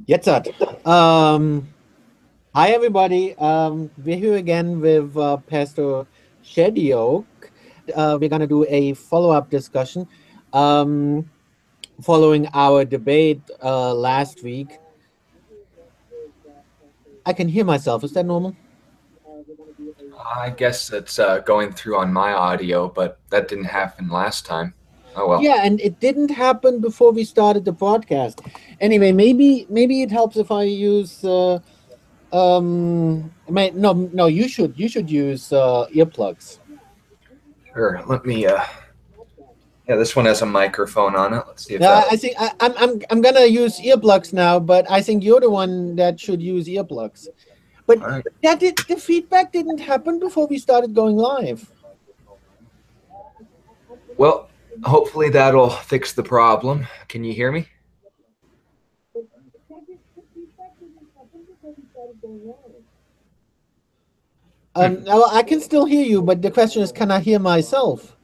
Jetzt hat. Hi, everybody. We're here again with Pastor Shady Oak. We're going to do a follow-up discussion following our debate last week. I can hear myself. Is that normal? I guess it's going through on my audio, but that didn't happen last time. Oh well. Yeah, and it didn't happen before we started the podcast. Anyway, maybe it helps if I use. No, you should use earplugs. Sure. Let me. Yeah, this one has a microphone on it. Let's see if Yeah, that'll. I think I'm gonna use earplugs now, but I think you're the one that should use earplugs. But All right. the feedback didn't happen before we started going live. Well, hopefully that'll fix the problem. Can you hear me? Now I can still hear you, but the question is, can I hear myself?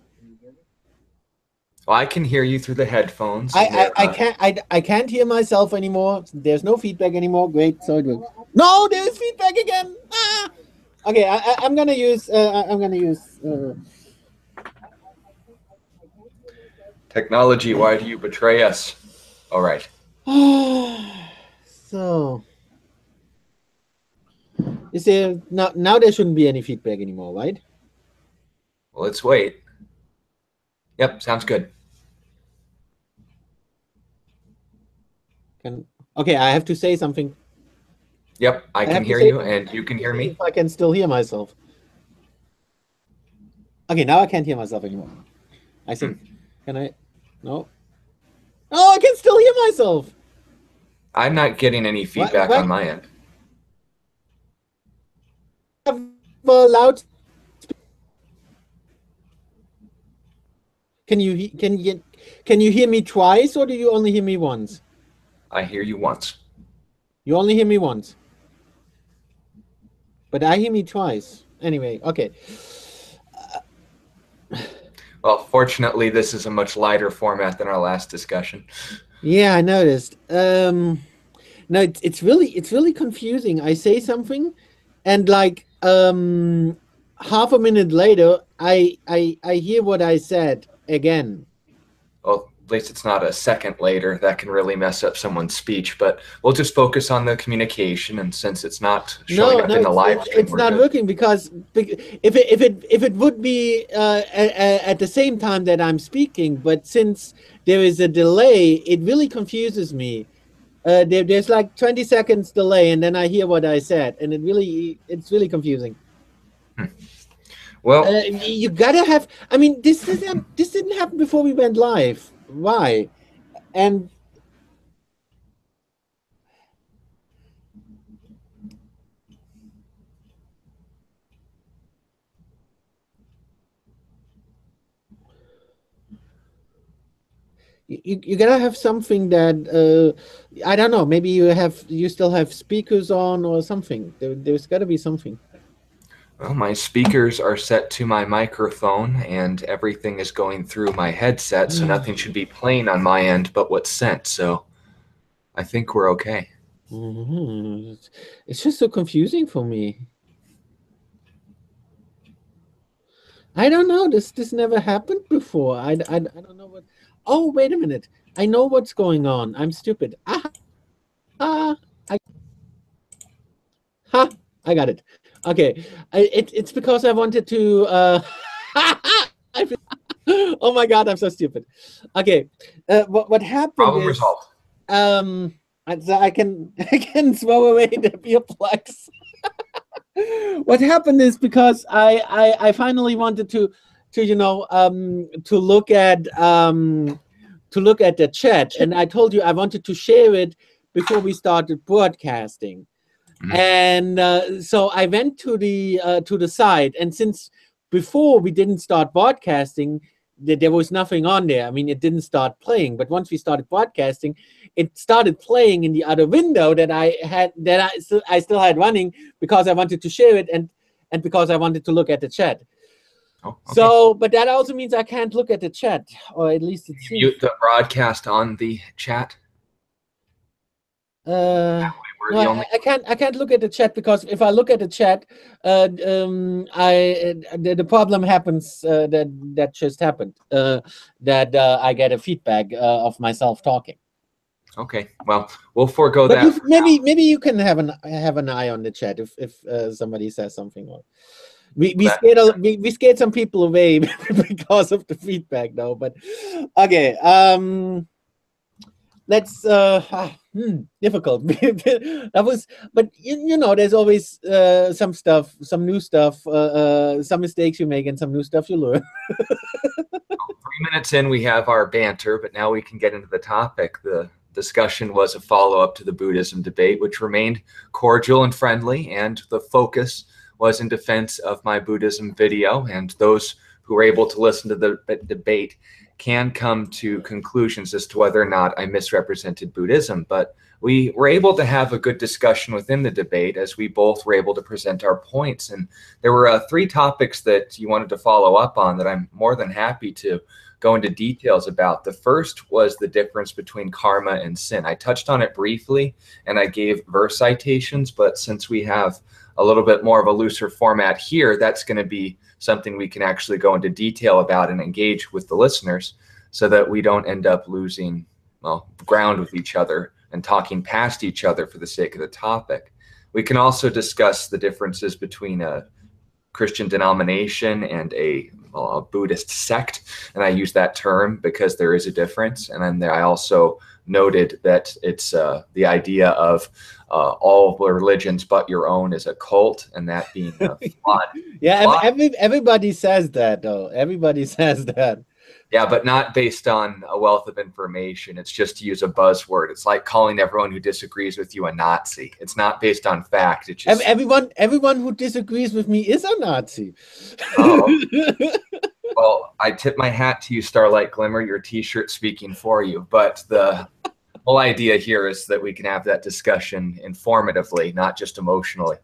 Well, I can hear you through the headphones. I can't hear myself anymore. There's no feedback anymore. Great, so it works. No, there's feedback again. Ah! Okay, I'm gonna use Technology, why do you betray us? All right. So is there now there shouldn't be any feedback anymore, right? Well, let's wait. Yep, sounds good. Okay, I have to say something. Yep, I can have to hear say you, something. and you can hear me. If I can still hear myself. Okay, now I can't hear myself anymore. I think. Can I? No. Oh, I can still hear myself. I'm not getting any feedback on my end. Have a loud. Can you hear me twice, or do you only hear me once? I hear you once. You only hear me once. But I hear me twice. Anyway, okay. Well, fortunately, this is a much lighter format than our last discussion. Yeah, I noticed. No, it's really confusing. I say something, and like half a minute later, I hear what I said again. Well, at least it's not a second later. That can really mess up someone's speech, but we'll just focus on the communication. And since it's not showing No, up no, in the live stream, it's we're not good. working because if it would be at the same time that I'm speaking, but since there is a delay, it really confuses me. There's like 20 seconds delay, and then I hear what I said, and it's really confusing. Well, You gotta have. I mean, this didn't happen before we went live. Why? And you gotta have something that I don't know. Maybe you still have speakers on or something. There's got to be something. well, my speakers are set to my microphone, and everything is going through my headset, so nothing should be playing on my end but what's sent. So I think we're okay. Mm-hmm. It's just so confusing for me. I don't know. This never happened before. I don't know what. Oh, wait a minute. I know what's going on. I'm stupid. Ah, I ha. I got it. Okay. It's because I wanted to. Oh my God, I'm so stupid. Okay. What happened Problem is resolved. so I can I can throw away the earplugs. What happened is because I finally wanted to to look at the chat, and I told you I wanted to share it before we started broadcasting. And so I went to the site, and since before we didn't start broadcasting, there was nothing on there. I mean, it didn't start playing, but once we started broadcasting, it started playing in the other window that I still had running because I wanted to share it and because I wanted to look at the chat. Oh, okay. So, but that also means I can't look at the chat, or at least it seems. Mute the broadcast on the chat. We're No, the only. I can't look at the chat, because if I look at the chat, the problem happens that just happened. That I get a feedback of myself talking. Okay, well, we'll forego But that. maybe you can have an eye on the chat if somebody says something wrong. We scared some people away because of the feedback, though. But okay, let's difficult. That was, but you know, there's always some stuff, some new stuff, some mistakes you make, and some new stuff you learn. 3 minutes in, we have our banter, but now we can get into the topic. The discussion was a follow-up to the Buddhism debate, which remained cordial and friendly, and the focus was in defense of my Buddhism video, and those who were able to listen to the debate can come to conclusions as to whether or not I misrepresented Buddhism. But we were able to have a good discussion within the debate, as we both were able to present our points. And there were 3 topics that you wanted to follow up on that I'm more than happy to go into details about. The first was the difference between karma and sin. I touched on it briefly, and I gave verse citations, but since we have a little bit more of a looser format here, that's going to be something we can actually go into detail about and engage with the listeners, so that we don't end up losing, well, ground with each other and talking past each other for the sake of the topic. We can also discuss the differences between a Christian denomination and a Buddhist sect, and I use that term because there is a difference. And then I also noted that it's the idea of all religions but your own is a cult, and that being flawed. Yeah, everybody says that, though. Everybody says that. Yeah, but not based on a wealth of information. It's just to use a buzzword. It's like calling everyone who disagrees with you a Nazi. It's not based on fact. It's just everyone who disagrees with me is a Nazi. Oh. Well, I tip my hat to you, Starlight Glimmer. Your T-shirt speaking for you. But the whole idea here is that we can have that discussion informatively, not just emotionally.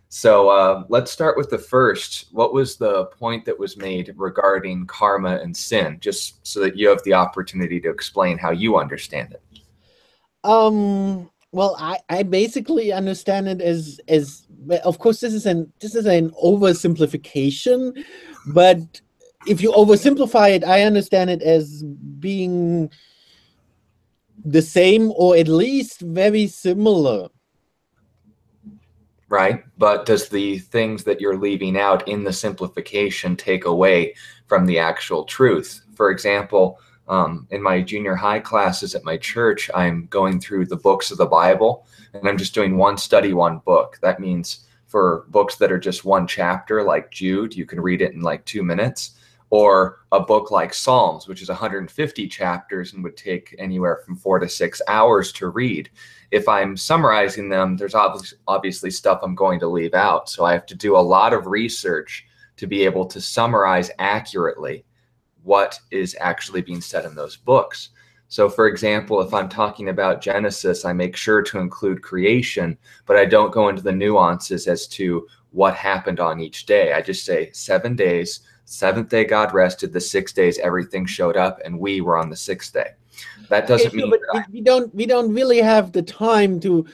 So let's start with the first. What was the point that was made regarding karma and sin, just so that you have the opportunity to explain how you understand it? Well, I basically understand it as of course this is an oversimplification, but if you oversimplify it, I understand it as being the same, or at least very similar. Right, but does the things that you're leaving out in the simplification take away from the actual truth? For example, in my junior high classes at my church, I'm going through the books of the Bible, and I'm just doing one study, one book. That means for books that are just one chapter, like Jude, you can read it in like 2 minutes, or a book like Psalms, which is 150 chapters and would take anywhere from 4 to 6 hours to read. If I'm summarizing them, there's obviously stuff I'm going to leave out. So I have to do a lot of research to be able to summarize accurately what is actually being said in those books. So for example, if I'm talking about Genesis, I make sure to include creation, but I don't go into the nuances as to what happened on each day. I just say 7 days, 7th day God rested, the 6 days everything showed up, and we were on the 6th day. That doesn't mean but we don't really have the time to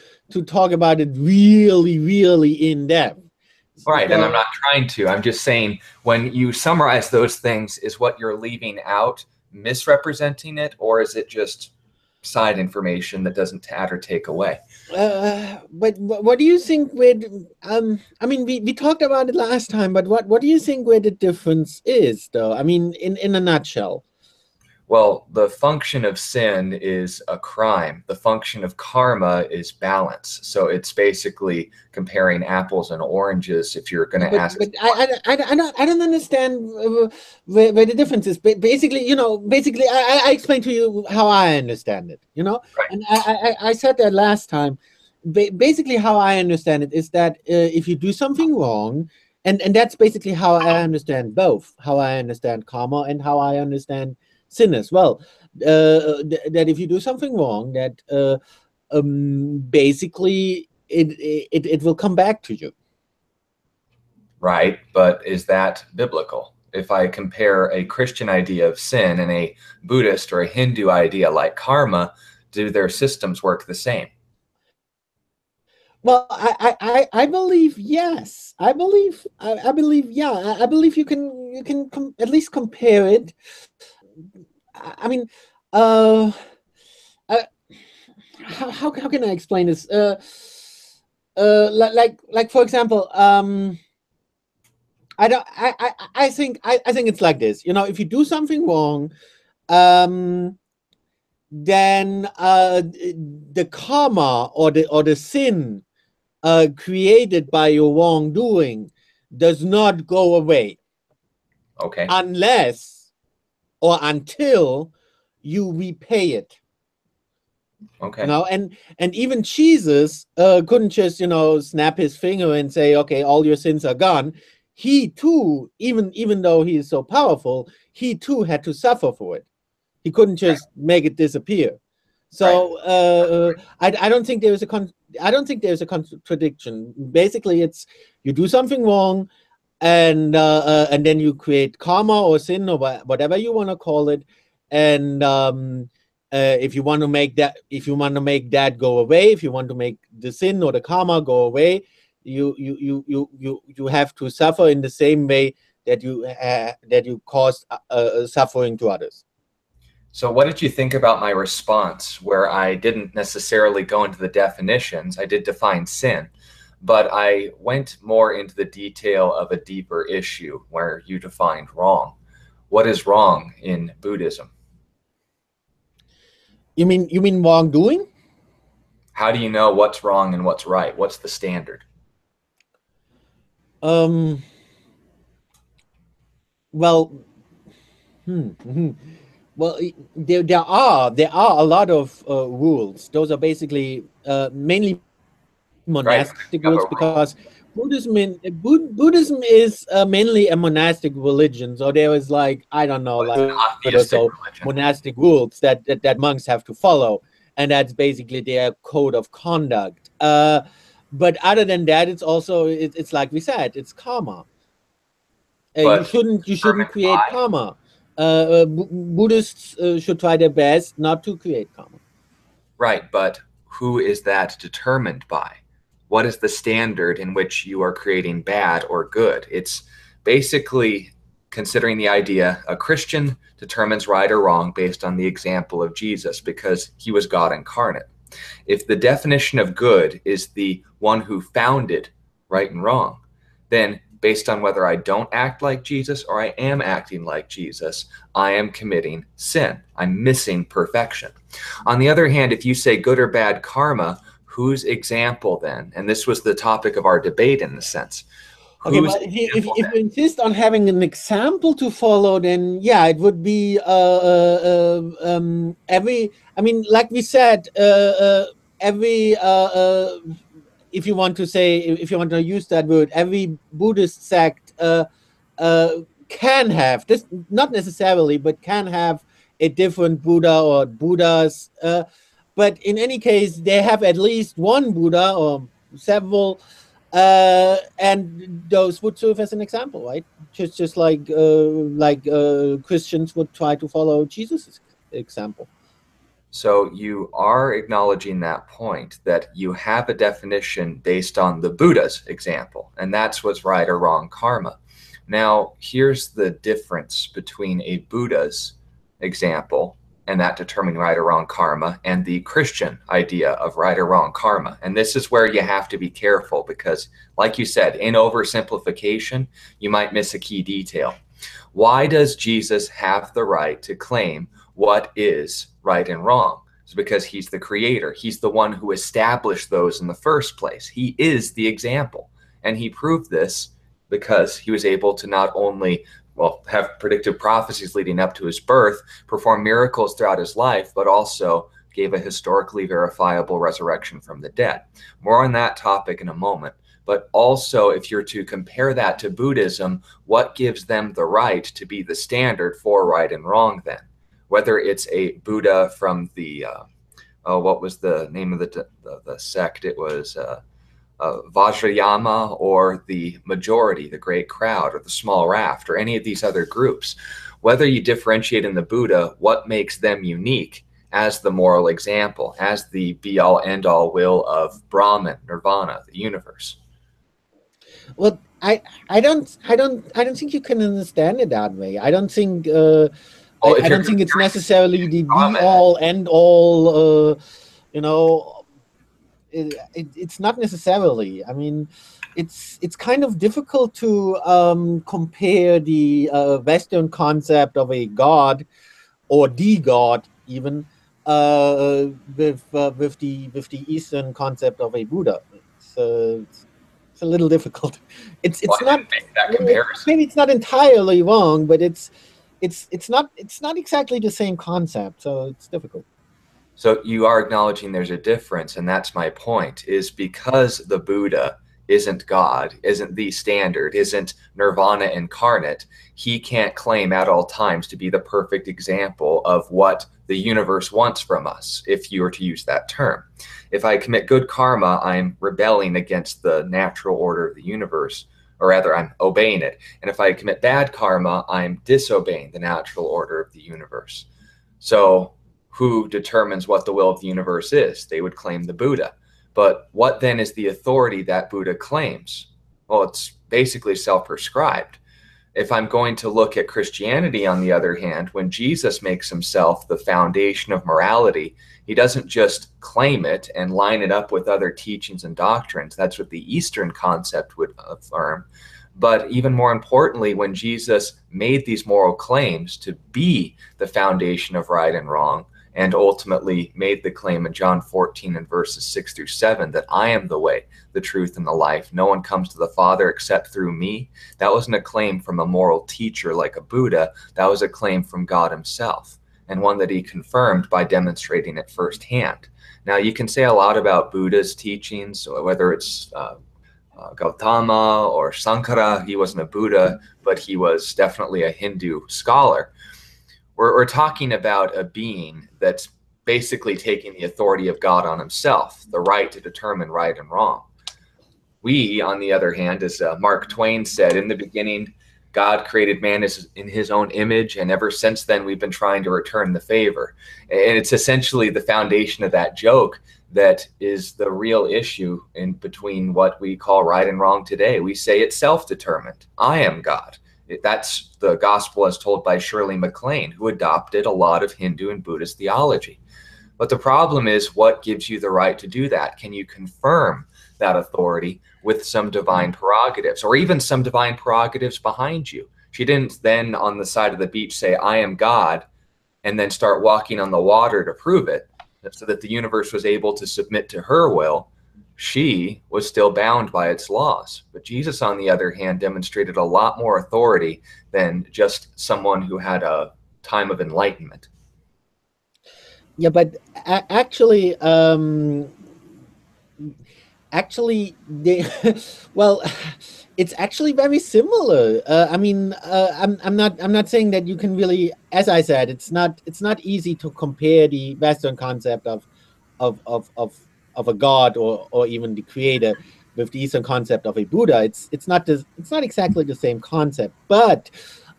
talk about it really in depth. Right, and I'm not trying to. I'm just saying, when you summarize those things, is what you're leaving out misrepresenting it, or is it just side information that doesn't add or take away? But what do you think with I mean, we talked about it last time, but what do you think where the difference is, though? I mean, in a nutshell. Well, the function of sin is a crime. The function of karma is balance. So it's basically comparing apples and oranges. If you're going to ask, but I don't understand where the difference is. Basically, I explained to you how I understand it. Right. And I said that last time. Basically, how I understand it is that if you do something wrong, and that's basically how I understand both, how I understand karma and how I understand sin as well, that if you do something wrong, that basically it will come back to you. Right, but is that biblical? If I compare a Christian idea of sin and a Buddhist or a Hindu idea like karma, do their systems work the same? Well, I believe yes. I believe yeah. I believe you can at least compare it. I mean, uh, uh how can I explain this? Like for example, I don't. I think it's like this. You know, if you do something wrong, um, then the karma or the sin created by your wrongdoing does not go away. Okay. Unless or until you repay it. Okay. You know, and even Jesus couldn't just, you know, snap his finger and say, okay, all your sins are gone. He too, even though he is so powerful, he too had to suffer for it. He couldn't just make it disappear. So I don't think there is I don't think there's a contradiction. Basically, it's you do something wrong, and then you create karma or sin or whatever you want to call it, and if you want to make that go away, if you want to make the sin or the karma go away, you have to suffer in the same way that you caused suffering to others. So what did you think about my response where I didn't necessarily go into the definitions? I did define sin, but I went more into the detail of a deeper issue where you defined wrong. What is wrong in Buddhism? You mean wrongdoing? How do you know what's wrong and what's right? What's the standard? Well, well, there are a lot of rules. Those are basically mainly Right. monastic You have rules, a rule. because Buddhism is mainly a monastic religion. So there is, like, I don't know, Well, like it's an or atheistic so religion. monastic rules that monks have to follow, and that's basically their code of conduct. But other than that, it's also it's like we said, it's karma. You But shouldn't determined create by, karma. Buddhists should try their best not to create karma. right, but who is that determined by? What is the standard in which you are creating bad or good? It's basically considering the idea a Christian determines right or wrong based on the example of Jesus because he was God incarnate. If the definition of good is the one who founded right and wrong, then based on whether I don't act like Jesus or I am acting like Jesus, I am committing sin. I'm missing perfection. On the other hand, if you say good or bad karma, whose example then? And this was the topic of our debate in a sense. Okay, Whose but example if you insist on having an example to follow, then yeah, it would be every. I mean, like we said, every. If you want to say, if you want to use that word, every Buddhist sect can have this, not necessarily, but can have a different Buddha or Buddhas. But in any case, they have at least one Buddha or several, and those would serve as an example, right? Just like Christians would try to follow Jesus' example. So you are acknowledging that point that you have a definition based on the Buddha's example, and that's what's right or wrong karma. Now, here's the difference between a Buddha's example and that determining right or wrong karma and the Christian idea of right or wrong karma. And this is where you have to be careful because, like you said, in oversimplification, you might miss a key detail. Why does Jesus have the right to claim what is right and wrong? It's because he's the creator. He's the one who established those in the first place. He is the example. And he proved this because he was able to not only, well, have predictive prophecies leading up to his birth, perform miracles throughout his life, but also gave a historically verifiable resurrection from the dead. More on that topic in a moment. But also, if you're to compare that to Buddhism, what gives them the right to be the standard for right and wrong then? Whether it's a Buddha from the, what was the name of the sect? It was Vajrayana, or the majority, the great crowd, or the small raft, or any of these other groups. Whether you differentiate in the Buddha what makes them unique as the moral example, as the be-all, end-all will of Brahman, Nirvana, the universe. Well, I don't think you can understand it that way. I don't think I don't think it's necessarily the be all end all. You know, it's not necessarily. I mean, it's kind of difficult to compare the Western concept of a god or the god even with the Eastern concept of a Buddha. It's a little difficult. It's not make that comparison. Maybe it's not entirely wrong, but it's not exactly the same concept, so it's difficult. So you are acknowledging there's a difference, and that's my point, is because the Buddha isn't God, isn't the standard, isn't Nirvana incarnate, he can't claim at all times to be the perfect example of what the universe wants from us, if you were to use that term. If I commit good karma, I'm rebelling against the natural order of the universe, or rather, I'm obeying it. And if I commit bad karma, I'm disobeying the natural order of the universe. So who determines what the will of the universe is? They would claim the Buddha. But what then is the authority that Buddha claims? Well, it's basically self-prescribed. If I'm going to look at Christianity, on the other hand, when Jesus makes himself the foundation of morality, he doesn't just claim it and line it up with other teachings and doctrines. That's what the Eastern concept would affirm. But even more importantly, when Jesus made these moral claims to be the foundation of right and wrong, and ultimately made the claim in John 14 and verses 6 through 7 that I am the way, the truth, and the life. No one comes to the Father except through me. That wasn't a claim from a moral teacher like a Buddha. That was a claim from God himself, and one that he confirmed by demonstrating it firsthand. Now, you can say a lot about Buddha's teachings, whether it's Gautama or Sankara. He wasn't a Buddha, but he was definitely a Hindu scholar. We're talking about a being that's basically taking the authority of God on himself, the right to determine right and wrong. We, on the other hand, as Mark Twain said, in the beginning, God created man in his own image, and ever since then, we've been trying to return the favor. And it's essentially the foundation of that joke that is the real issue in between what we call right and wrong today. We say it's self-determined. I am God. That's the gospel as told by Shirley MacLaine, who adopted a lot of Hindu and Buddhist theology. But the problem is, what gives you the right to do that? Can you confirm that authority with some divine prerogatives, or even some divine prerogatives behind you? She didn't then on the side of the beach say, I am God, and then start walking on the water to prove it, so that the universe was able to submit to her will. She was still bound by its laws. But Jesus, on the other hand, demonstrated a lot more authority than just someone who had a time of enlightenment. Yeah, but actually, well, it's actually very similar. I mean, I'm not saying that you can really, as I said, it's not easy to compare the Western concept of a god or even the creator with the Eastern concept of a Buddha. It's not exactly the same concept. But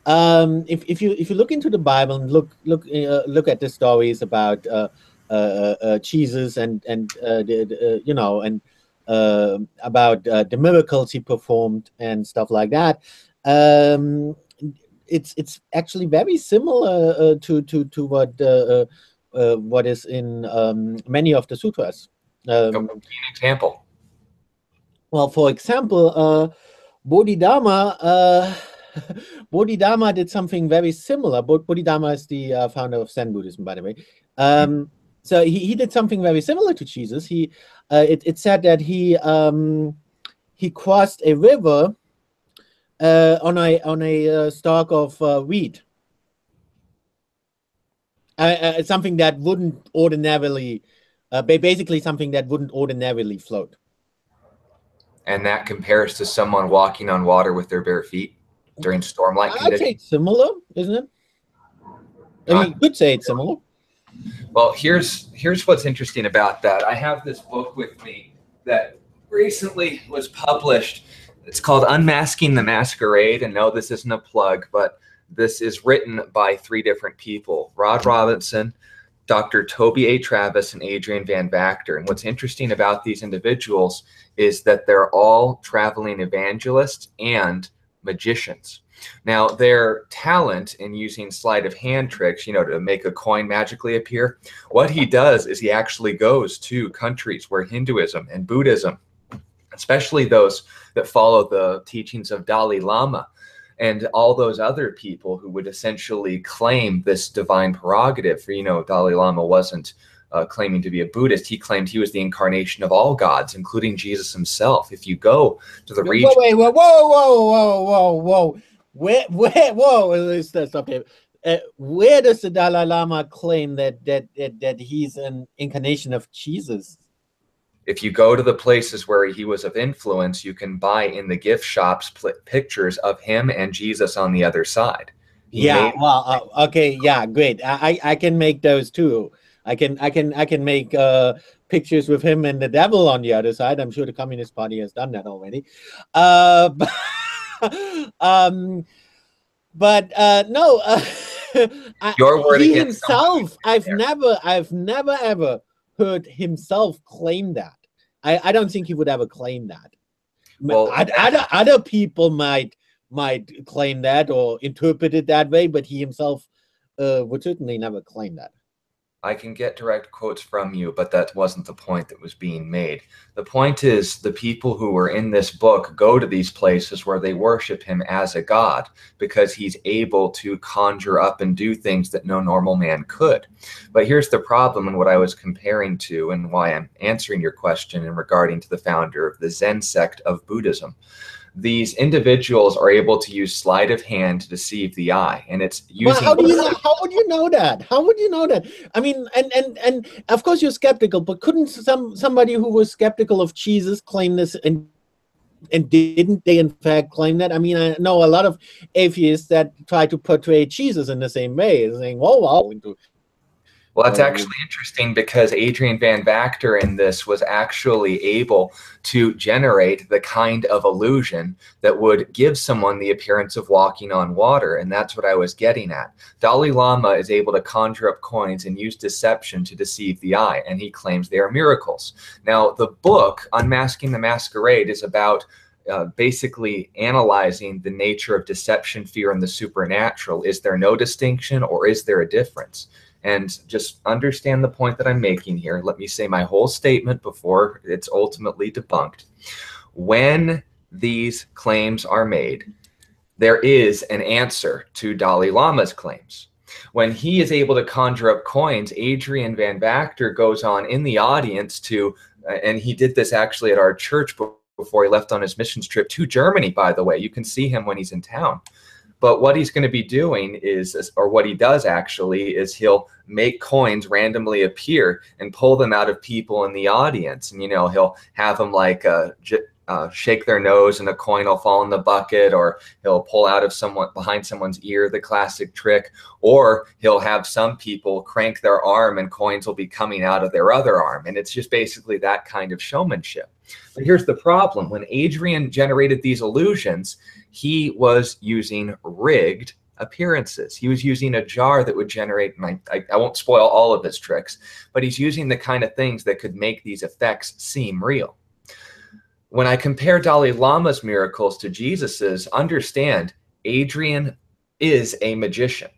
if you look into the Bible and look at the stories about Jesus and you know, and about the miracles he performed and stuff like that, it's actually very similar to what is in many of the sutras. An example. Well, for example, Bodhidharma. Bodhidharma did something very similar. Bodhidharma is the founder of Zen Buddhism, by the way. So he did something very similar to Jesus. It said that he crossed a river on a stalk of wheat. Something that wouldn't ordinarily, basically something that wouldn't ordinarily float. And that compares to someone walking on water with their bare feet during storm-like conditions? I'd say it's similar, isn't it? I mean, you could say it's similar. Well, here's what's interesting about that. I have this book with me that recently was published. It's called Unmasking the Masquerade. And no, this isn't a plug, but this is written by 3 different people: Rod Robinson, Dr. Toby A. Travis and Adrian Van Vactor. And what's interesting about these individuals is that they're all traveling evangelists and magicians. Now, their talent in using sleight of hand tricks, to make a coin magically appear, what he does is he actually goes to countries where Hinduism and Buddhism, especially those that follow the teachings of Dalai Lama, and all those other people who would essentially claim this divine prerogative. For, Dalai Lama wasn't claiming to be a Buddhist. He claimed he was the incarnation of all gods, including Jesus himself. If you go to the region... Wait, whoa. Whoa, stop here. Where does the Dalai Lama claim that he's an incarnation of Jesus? If you go to the places where he was of influence, you can buy in the gift shops pictures of him and Jesus on the other side. Okay, yeah, great. I can make those too. I can make pictures with him and the devil on the other side. I'm sure the Communist Party has done that already. No. Your word he against himself. I've never ever heard himself claim that. I don't think he would ever claim that. Well, other people might claim that or interpret it that way, but he himself would certainly never claim that. I can get direct quotes from you, but that wasn't the point that was being made. The point is the people who were in this book go to these places where they worship him as a god because he's able to conjure up and do things that no normal man could. But here's the problem, and what I was comparing to and why I'm answering your question in regarding to the founder of the Zen sect of Buddhism. These individuals are able to use sleight of hand to deceive the eye, and it's using. Well, how would you know that? How would you know that? I mean, and of course you're skeptical, but couldn't somebody who was skeptical of Jesus claim this, and didn't they in fact claim that? I mean, I know a lot of atheists that try to portray Jesus in the same way, saying, "Well, that's actually interesting because Adrian Van Vactor in this was actually able to generate the kind of illusion that would give someone the appearance of walking on water. And that's what I was getting at. Dalai Lama is able to conjure up coins and use deception to deceive the eye. And he claims they are miracles. Now, the book, Unmasking the Masquerade, is about basically analyzing the nature of deception, fear, and the supernatural. Is there no distinction or is there a difference? And just understand the point that I'm making here. Let me say my whole statement before it's ultimately debunked. When these claims are made, there is an answer to Dalai Lama's claims. When he is able to conjure up coins, Adrian Van Vactor goes on in the audience to, and he did this actually at our church before he left on his missions trip to Germany, by the way. You can see him when he's in town. But what he's going to be doing is, or what he does actually, is he'll make coins randomly appear and pull them out of people in the audience. And, he'll have them like shake their nose and a coin will fall in the bucket, or he'll pull out of behind someone's ear, the classic trick, or he'll have some people crank their arm and coins will be coming out of their other arm. And it's just basically that kind of showmanship. But here's the problem. When Adrian generated these illusions, he was using rigged appearances. He was using a jar that would generate, and I won't spoil all of his tricks, but he's using the kind of things that could make these effects seem real. When I compare Dalai Lama's miracles to Jesus's, understand Adrian is a magician.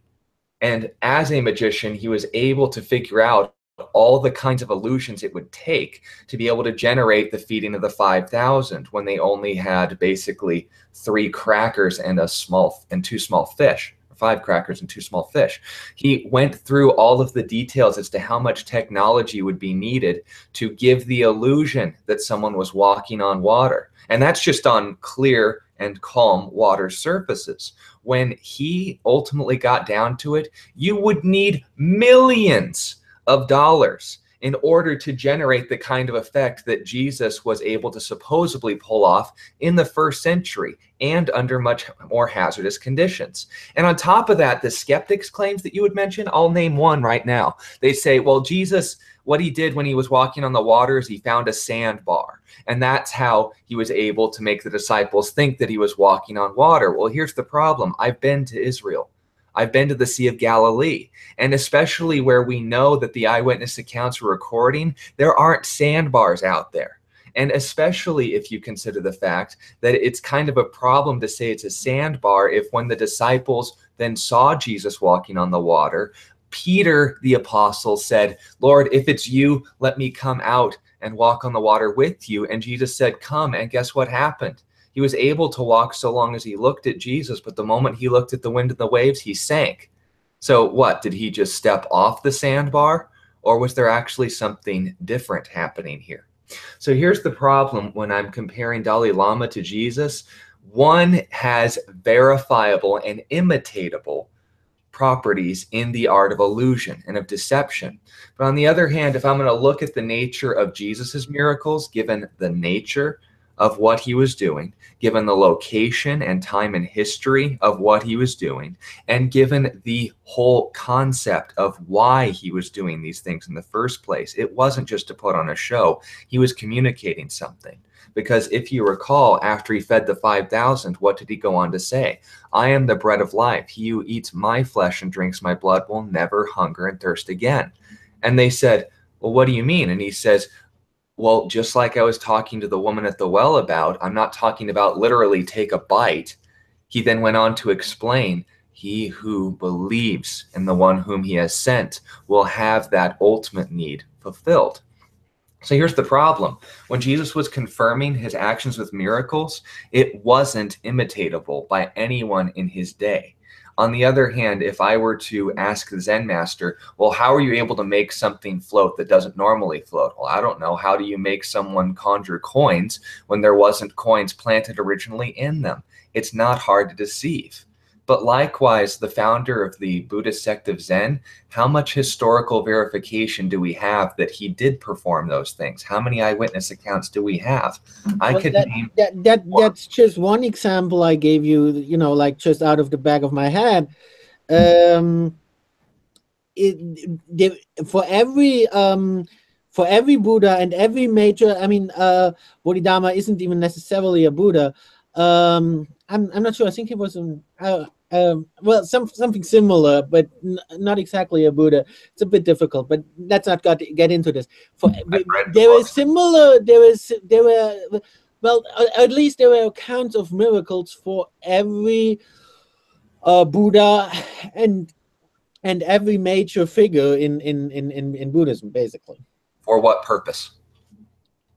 And as a magician, he was able to figure out all the kinds of illusions it would take to be able to generate the feeding of the 5,000 when they only had basically 3 crackers and 2 small fish, or 5 crackers and 2 small fish. He went through all of the details as to how much technology would be needed to give the illusion that someone was walking on water. And that's just on clear and calm water surfaces. When he ultimately got down to it, you would need millions of dollars in order to generate the kind of effect that Jesus was able to supposedly pull off in the 1st century and under much more hazardous conditions. And on top of that, the skeptics' claims that you would mention, I'll name one right now. They say, well, Jesus, what he did when he was walking on the waters, he found a sandbar. And that's how he was able to make the disciples think that he was walking on water. Well, here's the problem. I've been to Israel. I've been to the Sea of Galilee. And especially where we know that the eyewitness accounts were recording, there aren't sandbars out there. And especially if you consider the fact that it's kind of a problem to say it's a sandbar if when the disciples then saw Jesus walking on the water, Peter, the apostle, said, Lord, if it's you, let me come out and walk on the water with you. And Jesus said, come. And guess what happened? He was able to walk so long as he looked at Jesus, but the moment he looked at the wind and the waves, he sank. So what, did he just step off the sandbar? Or was there actually something different happening here? So here's the problem when I'm comparing Dalai Lama to Jesus. One has verifiable and imitatable properties in the art of illusion and of deception. But on the other hand, if I'm going to look at the nature of Jesus's miracles, given the nature of what he was doing, given the location and time and history of what he was doing, and given the whole concept of why he was doing these things in the first place, it wasn't just to put on a show. He was communicating something. Because if you recall, after he fed the 5,000, what did he go on to say? I am the bread of life. He who eats my flesh and drinks my blood will never hunger and thirst again. And they said, well, what do you mean? And he says, well, just like I was talking to the woman at the well about, I'm not talking about literally take a bite. He then went on to explain, he who believes in the one whom he has sent will have that ultimate need fulfilled. So here's the problem. When Jesus was confirming his actions with miracles, it wasn't imitatable by anyone in his day. On the other hand, if I were to ask the Zen master, well, how are you able to make something float that doesn't normally float? Well, I don't know. How do you make someone conjure coins when there wasn't coins planted originally in them? It's not hard to deceive. But likewise, the founder of the Buddhist sect of Zen, how much historical verification do we have that he did perform those things? How many eyewitness accounts do we have? That's just one example I gave you, like just out of the back of my head. For every Buddha and every major, Bodhidharma isn't even necessarily a Buddha. I'm not sure. I think it was something similar, but not exactly a Buddha. It's a bit difficult, but let's not get into this. There were accounts of miracles for every Buddha and every major figure in Buddhism, basically. For what purpose?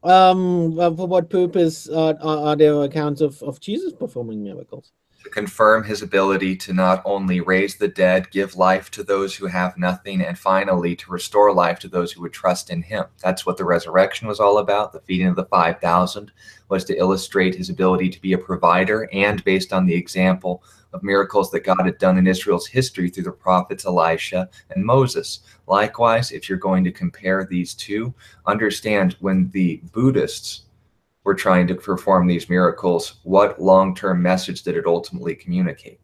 For what purpose are there accounts of Jesus performing miracles? To confirm his ability to not only raise the dead, give life to those who have nothing, and finally to restore life to those who would trust in him. That's what the resurrection was all about. The feeding of the 5,000 was to illustrate his ability to be a provider, and based on the example of miracles that God had done in Israel's history through the prophets Elisha and Moses. Likewise, if you're going to compare these two, understand when the Buddhists were trying to perform these miracles, what long-term message did it ultimately communicate?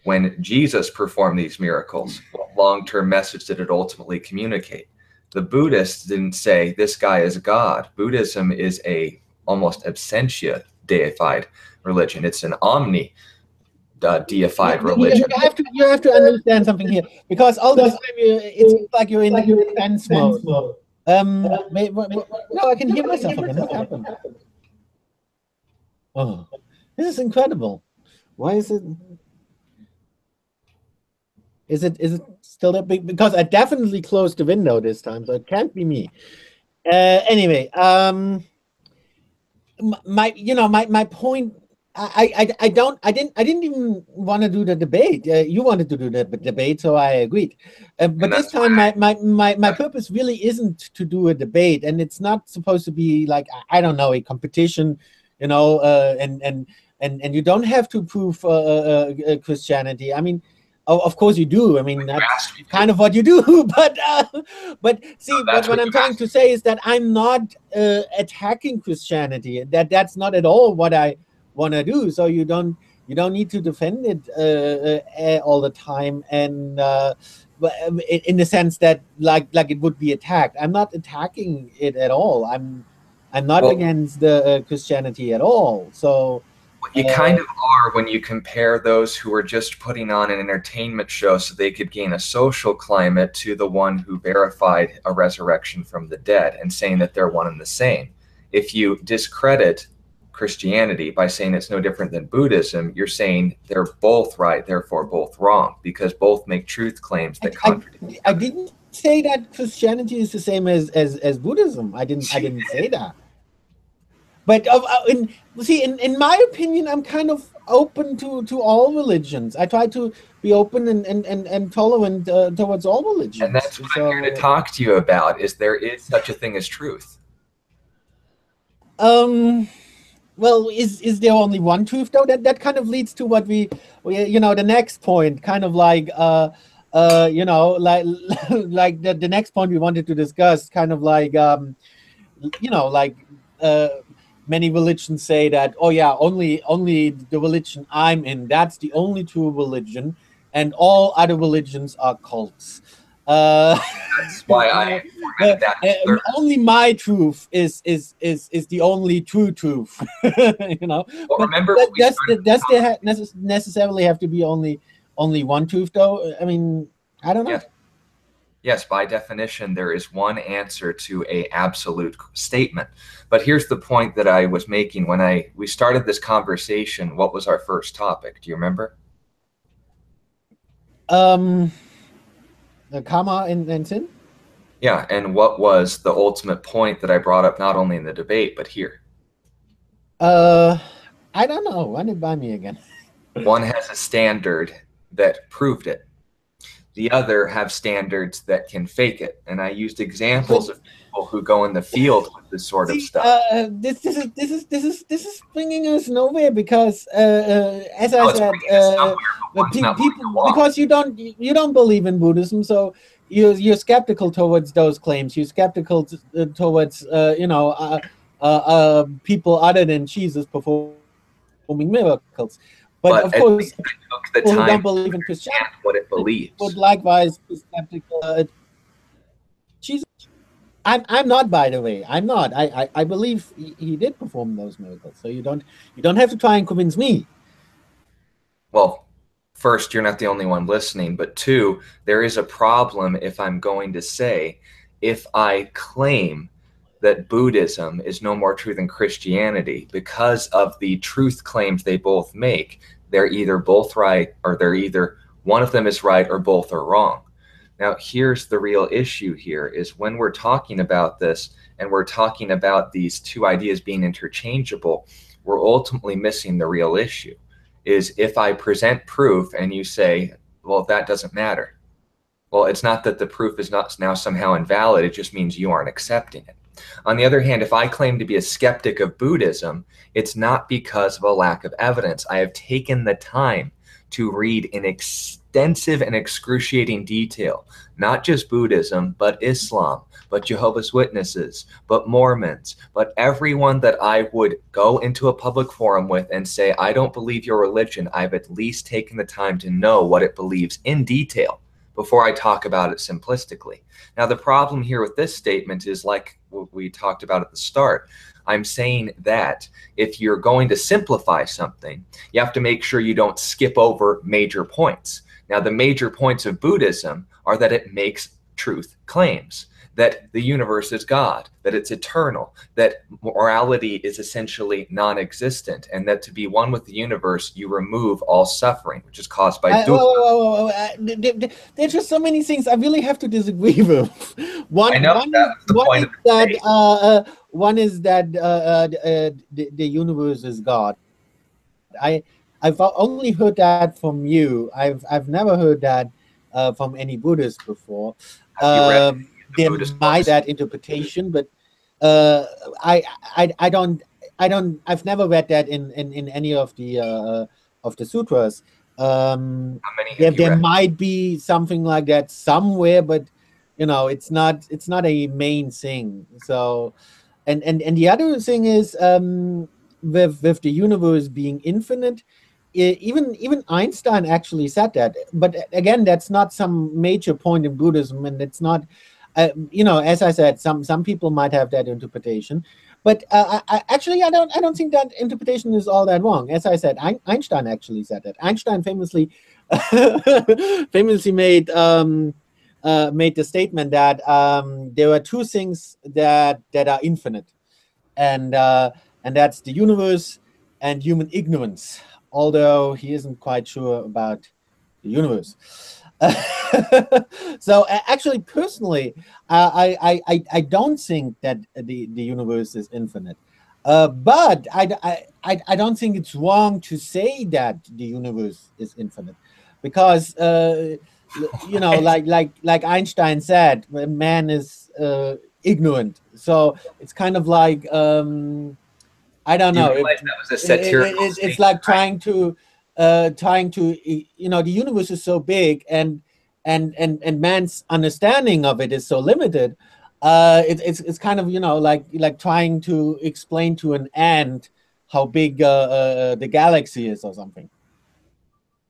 When Jesus performed these miracles, what long-term message did it ultimately communicate? The Buddhists didn't say, this guy is God. Buddhism is a almost absentia deified religion. It's an omni deified religion. You have to understand something here, because all the time it's like you're in defense mode. No, I can hear myself again. What happened? Oh, this is incredible. Why is it? Is it still that big? Because I definitely closed the window this time, so it can't be me. Anyway, my point. I didn't even want to do the debate. You wanted to do the debate, so I agreed. But this time, my purpose really isn't to do a debate, and it's not supposed to be like, I don't know, a competition, and you don't have to prove Christianity. I mean, of course you do. I mean, that's kind of what you do. But see, what I'm trying to say is that I'm not attacking Christianity. That's not at all what I want to do. So you don't need to defend it all the time, and in the sense that like it would be attacked. I'm not attacking it at all. I'm not against the Christianity at all. So You kind of are when you compare those who are just putting on an entertainment show so they could gain a social climate to the one who verified a resurrection from the dead and saying that they're one and the same. If you discredit Christianity by saying it's no different than Buddhism, you're saying they're both right, therefore both wrong, because both make truth claims that contradict. I didn't say that Christianity is the same as Buddhism. I didn't say that. But in my opinion, I'm kind of open to all religions. I try to be open and tolerant towards all religions. And that's what I'm here to talk to you about, is there is such a thing as truth. Well, is there only one truth though? That kind of leads to what we the next point, kind of like like the next point we wanted to discuss, kind of like many religions say that, oh yeah, only the religion I'm in, that's the only true religion, and all other religions are cults. That's why only my truth is the only true truth. Well, remember, does there necessarily have to be only one truth though? I mean, I don't know. Yes, by definition, there is one answer to a absolute statement. But here's the point that I was making when we started this conversation. What was our first topic? Do you remember? The karma and sin? Yeah, and what was the ultimate point that I brought up not only in the debate, but here? I don't know. Run it by me again. One has a standard that proved it. The other have standards that can fake it. And I used examples of people who go in the field with this sort of stuff. This is bringing us nowhere, because as I said, people, because you don't believe in Buddhism, so you're skeptical towards those claims. You're skeptical towards people other than Jesus performing miracles. But of course, people who don't believe in Christianity, what it believes, would likewise be skeptical. Jesus, I'm not, by the way. I'm not. I believe he did perform those miracles. So you don't have to try and convince me. Well, first, you're not the only one listening, but two, there is a problem if I'm going to say, if I claim that Buddhism is no more true than Christianity because of the truth claims they both make, they're either both right, or they're either one of them is right or both are wrong. Now, here's the real issue here, is when we're talking about this and we're talking about these two ideas being interchangeable, we're ultimately missing the real issue. Is if I present proof and you say, well, that doesn't matter. Well, it's not that the proof is not now somehow invalid, it just means you aren't accepting it. On the other hand, if I claim to be a skeptic of Buddhism, it's not because of a lack of evidence. I have taken the time to read in extensive and excruciating detail, not just Buddhism, but Islam, but Jehovah's Witnesses, but Mormons, but everyone that I would go into a public forum with and say, I don't believe your religion. I've at least taken the time to know what it believes in detail before I talk about it simplistically. Now, the problem here with this statement is, like we talked about at the start, I'm saying that if you're going to simplify something, you have to make sure you don't skip over major points. Now, the major points of Buddhism are that it makes truth claims, that the universe is God, that it's eternal, that morality is essentially non-existent, and that to be one with the universe, you remove all suffering, which is caused by dukkha. There's just so many things I really have to disagree with. One is that the universe is God. I've only heard that from you. I've never heard that from any Buddhist before. There might that interpretation, but I've never read that in any of the sutras. There might be something like that somewhere, but it's not a main thing. So, and the other thing is with the universe being infinite. Even Einstein actually said that, but again, that's not some major point in Buddhism, and it's not. you know, as I said, some people might have that interpretation, but actually, I don't think that interpretation is all that wrong. As I said, Einstein actually said that. Einstein famously famously made the statement that there are two things that are infinite, and that's the universe and human ignorance. Although he isn't quite sure about the universe. So actually, personally, I don't think that the universe is infinite. But I don't think it's wrong to say that the universe is infinite, because you know, like Einstein said, man is ignorant. So it's kind of like I don't Do you know. realize that was a satirical It's statement, like right? trying to, you know, the universe is so big, and man's understanding of it is so limited. It's kind of, you know, like trying to explain to an ant how big the galaxy is or something.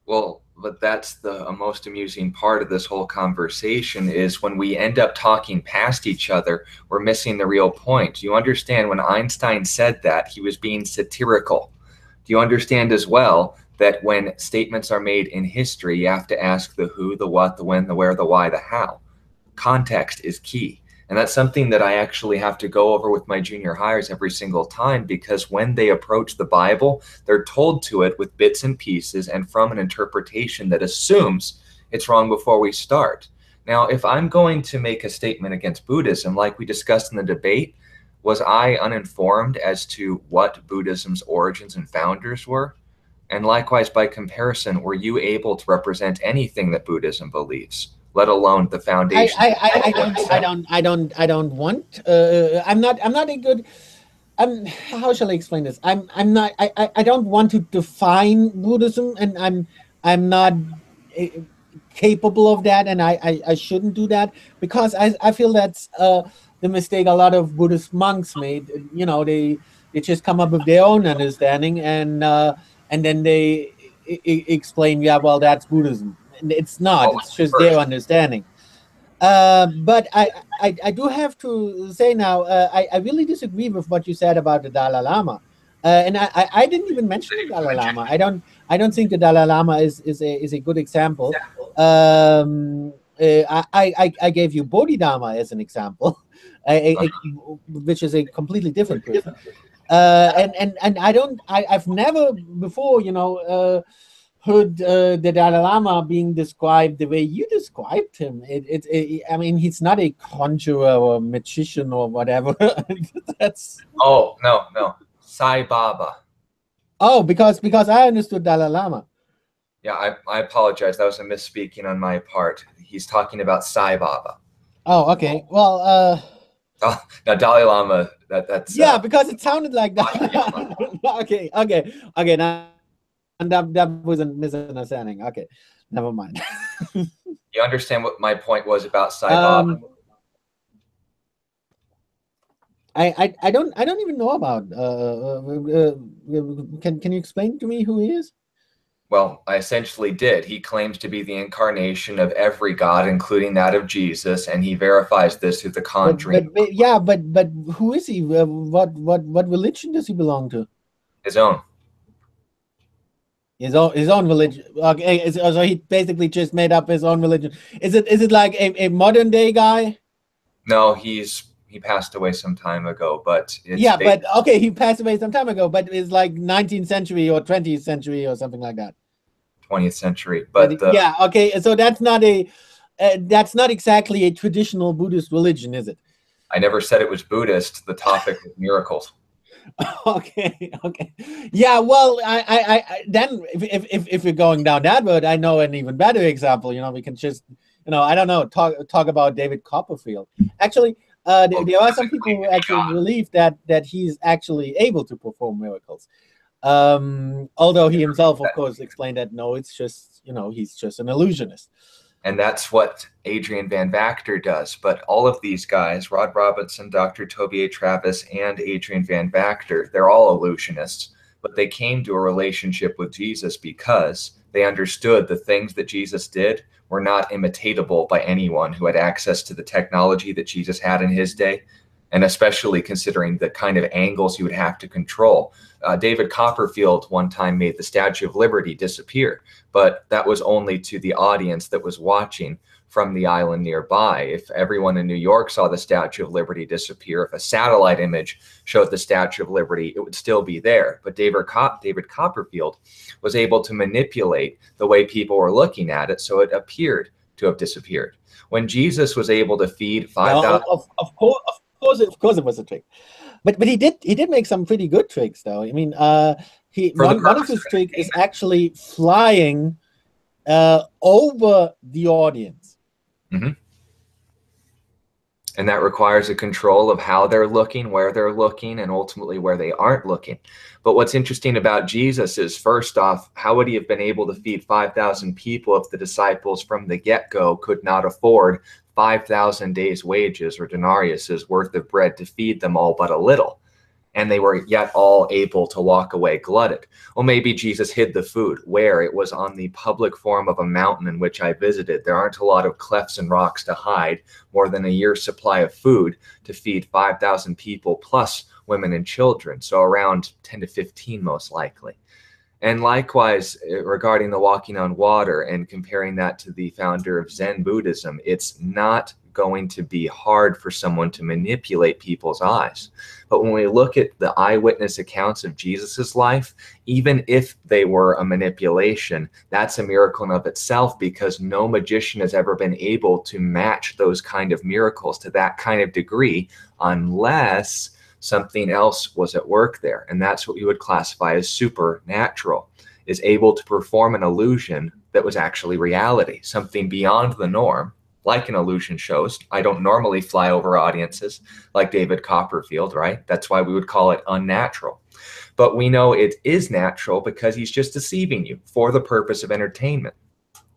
Well, but that's the most amusing part of this whole conversation is when we end up talking past each other, we're missing the real point. You understand when Einstein said that, he was being satirical. Do you understand as well that when statements are made in history, you have to ask the who, the what, the when, the where, the why, the how? Context is key. And that's something that I actually have to go over with my junior hires every single time, because when they approach the Bible, they're told to it with bits and pieces and from an interpretation that assumes it's wrong before we start. Now, if I'm going to make a statement against Buddhism, like we discussed in the debate, was I uninformed as to what Buddhism's origins and founders were? And likewise, by comparison, were you able to represent anything that Buddhism believes, let alone the foundation? I don't want. I'm not a good. How shall I explain this? I'm not. I don't want to define Buddhism, and I'm not uh, capable of that, and I shouldn't do that, because I feel that's the mistake a lot of Buddhist monks made. You know, they just come up with their own understanding, and then they explain, yeah, well, that's Buddhism. And it's not. What It's was just their first? understanding. But I do have to say now, I really disagree with what you said about the Dalai Lama. And I didn't even mention the Dalai Lama. I don't think the Dalai Lama is a good example. I gave you Bodhidharma as an example, which is a completely different person. And I've never before, you know, heard the Dalai Lama being described the way you described him. I mean, he's not a conjurer or magician or whatever. That's Oh, no. Sai Baba. oh, because I understood Dalai Lama. Yeah, I apologize. That was a misspeaking on my part. He's talking about Sai Baba. Oh, okay. Well, Now Dalai Lama, that's yeah, because it sounded like that. Okay. Now that was a misunderstanding. Okay, never mind. you understand what my point was about Sai Baba? I don't even know about. Can you explain to me who he is? Well, I essentially did. He claims to be the incarnation of every god, including that of Jesus, and he verifies this through the Conjuring. But who is he? What religion does he belong to? His own. His own religion. Okay, so he basically just made up his own religion. Is it like a modern day guy? No, he passed away some time ago, but Yeah, but okay, he passed away some time ago, but it's like 19th century or 20th century or something like that. 20th century. But yeah, okay, so that's not exactly a traditional Buddhist religion, is it? I never said it was Buddhist. The topic was miracles. Okay. Yeah, well, I then if we're going down that road, I know an even better example. You know, we can just, you know, I don't know, talk about David Copperfield. Actually, there are some people who actually believe that he's actually able to perform miracles. Although he himself, of course, explained that no, it's just, you know, he's just an illusionist. And that's what Adrian Van Vactor does. But all of these guys, Rod Robinson, Dr. Toby A. Travis, and Adrian Van Vactor, they're all illusionists. but they came to a relationship with Jesus because they understood the things that Jesus did were not imitatable by anyone who had access to the technology that Jesus had in his day, and especially considering the kind of angles he would have to control. David Copperfield one time made the Statue of Liberty disappear, but that was only to the audience that was watching from the island nearby. If everyone in New York saw the Statue of Liberty disappear, if a satellite image showed the Statue of Liberty, it would still be there. But David Copperfield was able to manipulate the way people were looking at it, so it appeared to have disappeared. When Jesus was able to feed 5,000... Of course it was a trick. But he did make some pretty good tricks, though. I mean, one of his tricks is actually flying over the audience. Mm-hmm. And that requires a control of how they're looking, where they're looking, and ultimately where they aren't looking. But what's interesting about Jesus is, first off, how would he have been able to feed 5,000 people if the disciples from the get-go could not afford 5,000 days' wages or denarius's worth of bread to feed them all but a little? And they were yet all able to walk away glutted. Well, maybe Jesus hid the food where it was on the public forum of a mountain in which I visited. There aren't a lot of clefts and rocks to hide more than a year's supply of food to feed 5,000 people plus women and children. So around 10 to 15 most likely. And likewise, regarding the walking on water and comparing that to the founder of Zen Buddhism, it's not going to be hard for someone to manipulate people's eyes. But when we look at the eyewitness accounts of Jesus's life, even if they were a manipulation, that's a miracle in of itself, because no magician has ever been able to match those kind of miracles to that kind of degree unless something else was at work there. And that's what we would classify as supernatural, is able to perform an illusion that was actually reality, something beyond the norm, like an illusion shows. I don't normally fly over audiences like David Copperfield, right? That's why we would call it unnatural. But we know it is natural because he's just deceiving you for the purpose of entertainment.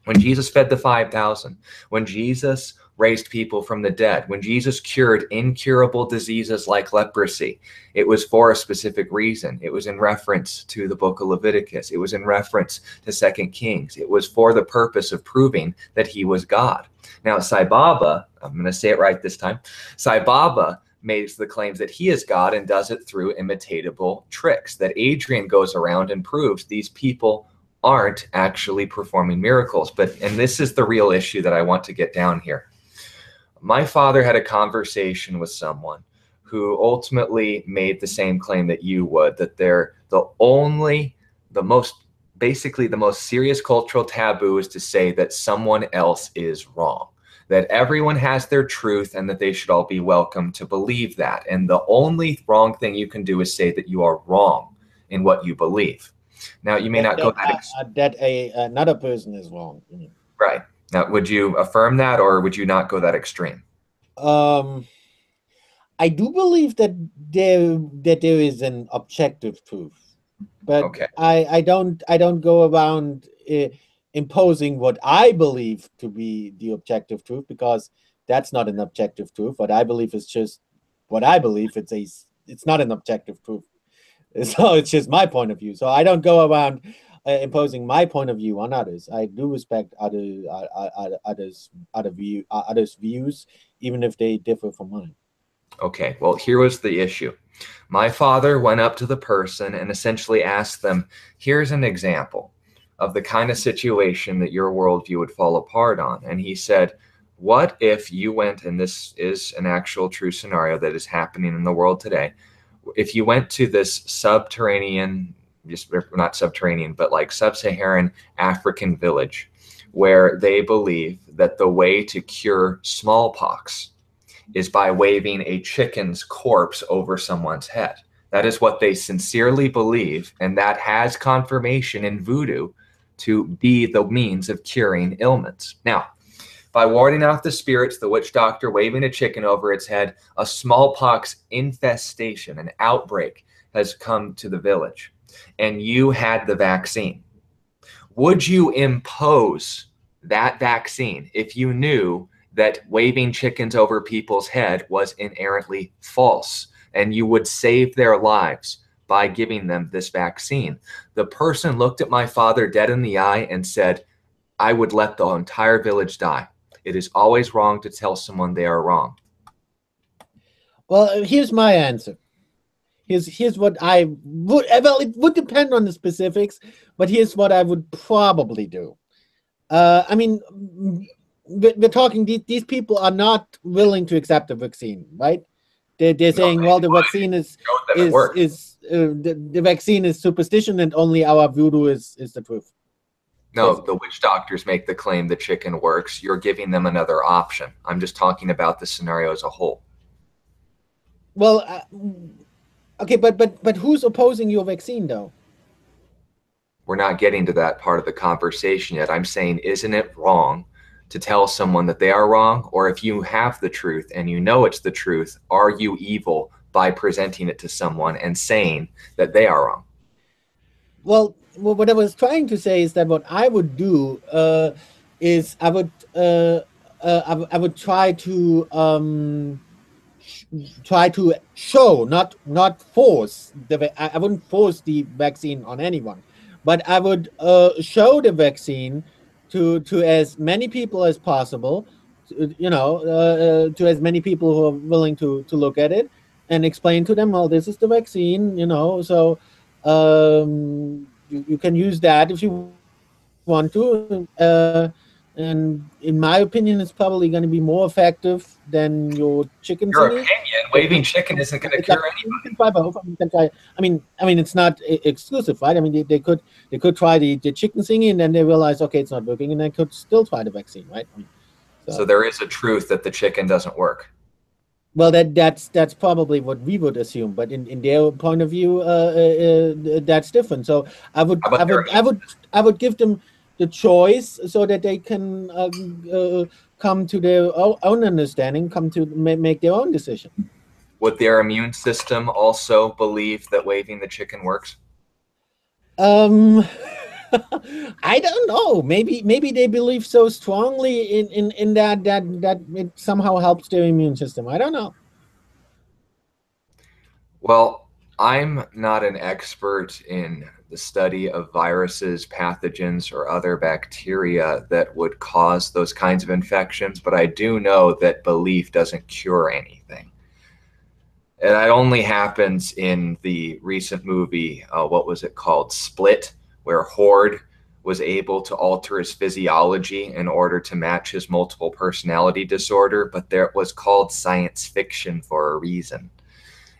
When Jesus fed the 5,000, when Jesus raised people from the dead, when Jesus cured incurable diseases like leprosy, it was for a specific reason. It was in reference to the book of Leviticus. It was in reference to 2 Kings. It was for the purpose of proving that he was God. Now, Sai Baba, I'm going to say it right this time, Sai Baba makes the claims that he is God and does it through imitatable tricks, that Adrian goes around and proves these people aren't actually performing miracles. And this is the real issue that I want to get down here. My father had a conversation with someone who ultimately made the same claim that you would, that they're basically the most serious cultural taboo is to say that someone else is wrong, that everyone has their truth and that they should all be welcome to believe that. And the only wrong thing you can do is say that you are wrong in what you believe. Now, you may not go that another person is wrong. Right. Now, would you affirm that, or would you not go that extreme? I do believe that there is an objective truth, but okay. I don't go around imposing what I believe to be the objective truth, because that's not an objective truth. What I believe is just what I believe. It's not an objective truth. So it's just my point of view. So I don't go around imposing my point of view on others. I do respect others' views, even if they differ from mine. Okay, well, here was the issue. My father went up to the person and essentially asked them, here's an example of the kind of situation that your worldview would fall apart on. And he said, what if you went, and this is an actual true scenario that is happening in the world today, if you went to this subterranean, not subterranean, but like sub-Saharan African village, where they believe that the way to cure smallpox is by waving a chicken's corpse over someone's head. That is what they sincerely believe, and that has confirmation in voodoo to be the means of curing ailments. Now, by warding off the spirits, the witch doctor waving a chicken over its head, a smallpox infestation, an outbreak has come to the village, and you had the vaccine. Would you impose that vaccine if you knew that waving chickens over people's head was inherently false, and you would save their lives by giving them this vaccine. The person looked at my father dead in the eye and said, I would let the entire village die. It is always wrong to tell someone they are wrong. Well, here's my answer. Here's what I would, well, it would depend on the specifics, but here's what I would probably do. I mean, we're talking, these people are not willing to accept the vaccine, right? They're saying, well, the vaccine is the vaccine is superstition and only our voodoo is the truth. No, the witch doctors make the claim the chicken works. You're giving them another option. I'm just talking about the scenario as a whole. Well, okay, but who's opposing your vaccine, though? We're not getting to that part of the conversation yet. I'm saying, isn't it wrong to tell someone that they are wrong? Or if you have the truth and you know it's the truth, are you evil by presenting it to someone and saying that they are wrong? Well, what I was trying to say is that what I would do is I would try to show, not force I wouldn't force the vaccine on anyone, but I would show the vaccine to as many people as possible, to as many people who are willing to look at it and explain to them, well, this is the vaccine, so you can use that if you want to, and in my opinion, it's probably going to be more effective than your chicken Your thingy. opinion, waving chicken isn't going to cure anything. You can try both. I mean, it's not exclusive, right? I mean, they could try the chicken thingy, and then they realize, okay, it's not working, and they could still try the vaccine, right? So there is a truth that the chicken doesn't work. Well, that's probably what we would assume, but in their point of view, that's different. So I would give them the choice so that they can come to their own understanding, come to make their own decision. Would their immune system also believe that waving the chicken works? I don't know. Maybe they believe so strongly in that it somehow helps their immune system. I don't know. Well, I'm not an expert in the study of viruses, pathogens, or other bacteria that would cause those kinds of infections, but I do know that belief doesn't cure anything. And that only happens in the recent movie, what was it called? Split, where Horde was able to alter his physiology in order to match his multiple personality disorder, but there it was called science fiction for a reason.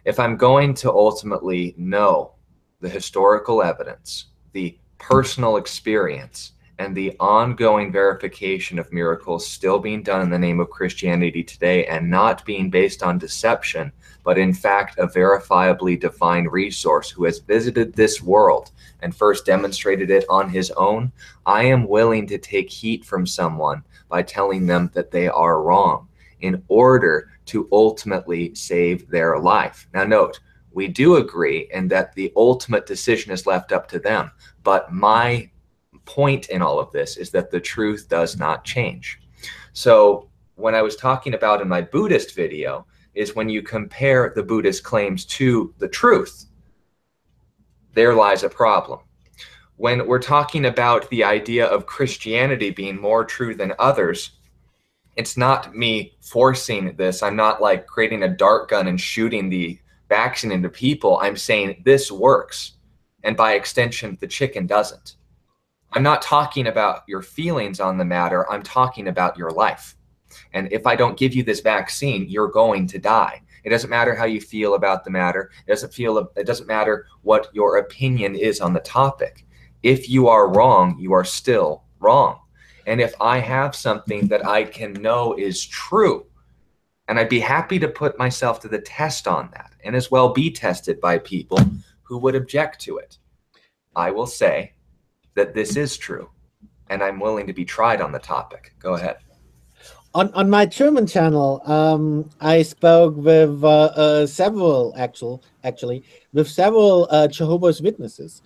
If I'm going to ultimately know the historical evidence, the personal experience, and the ongoing verification of miracles still being done in the name of Christianity today and not being based on deception, but in fact a verifiably divine resource who has visited this world and first demonstrated it on his own, I am willing to take heat from someone by telling them that they are wrong in order to ultimately save their life. Now note, we do agree in that the ultimate decision is left up to them, but my point in all of this is that the truth does not change. So when I was talking about in my Buddhist video is when you compare the Buddhist claims to the truth, there lies a problem. When we're talking about the idea of Christianity being more true than others, it's not me forcing this. I'm not like creating a dart gun and shooting the vaccine into people. I'm saying this works. And by extension, the chicken doesn't. I'm not talking about your feelings on the matter. I'm talking about your life. And if I don't give you this vaccine, you're going to die. It doesn't matter how you feel about the matter. It doesn't matter what your opinion is on the topic. If you are wrong, you are still wrong. And if I have something that I can know is true, and I'd be happy to put myself to the test on that, and as well be tested by people who would object to it, I will say that this is true, and I'm willing to be tried on the topic. Go ahead. On my German channel, I spoke with several with several Jehovah's Witnesses.